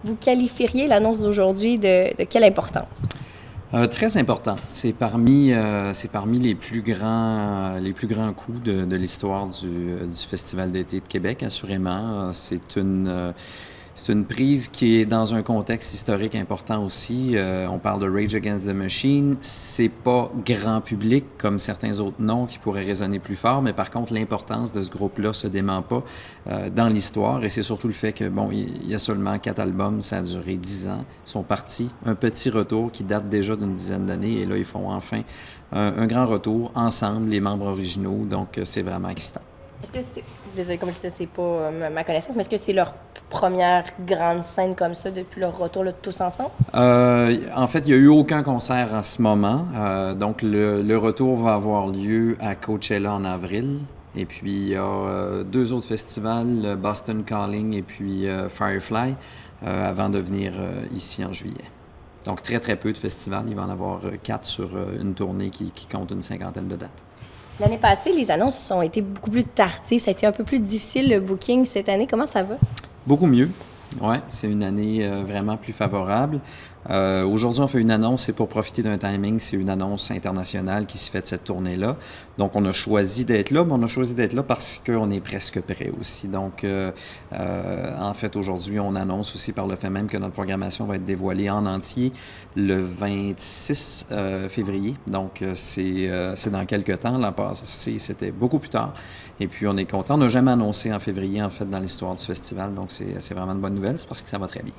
Vous qualifieriez l'annonce d'aujourd'hui de quelle importance? Très important. C'est parmi les plus grands coups de l'histoire du Festival d'été de Québec, assurément. C'est une prise qui est dans un contexte historique important aussi. On parle de Rage Against the Machine. C'est pas grand public comme certains autres noms qui pourraient résonner plus fort, mais par contre, l'importance de ce groupe-là se dément pas dans l'histoire. Et c'est surtout le fait que, bon, il y a seulement 4 albums, ça a duré 10 ans. Ils sont partis. Un petit retour qui date déjà d'une dizaine d'années. Et là, ils font enfin un grand retour ensemble, les membres originaux. Donc, c'est vraiment excitant. Est-ce que c'est, désolé, comme je disais, c'est pas ma connaissance, mais est-ce que c'est leur première grande scène comme ça depuis leur retour là, tous ensemble? En fait, il n'y a eu aucun concert en ce moment. Donc, le retour va avoir lieu à Coachella en avril. Et puis, il y a 2 autres festivals, Boston Calling et puis Firefly, avant de venir ici en juillet. Donc, très, très peu de festivals. Il va en avoir 4 sur une tournée qui compte une cinquantaine de dates. L'année passée, les annonces ont été beaucoup plus tardives. Ça a été un peu plus difficile, le booking cette année. Comment ça va? Beaucoup mieux. Oui, c'est une année vraiment plus favorable. Aujourd'hui, on fait une annonce, c'est pour profiter d'un timing, c'est une annonce internationale qui se fait de cette tournée-là. Donc, on a choisi d'être là, mais on a choisi d'être là parce qu'on est presque prêt aussi. Donc, en fait, aujourd'hui, on annonce aussi par le fait même que notre programmation va être dévoilée en entier le 26 février. Donc, c'est dans quelques temps. L'an passé, c'était beaucoup plus tard. Et puis, on est content. On n'a jamais annoncé en février, en fait, dans l'histoire du festival. Donc, c'est vraiment une bonne nouvelle. C'est parce que ça va très bien.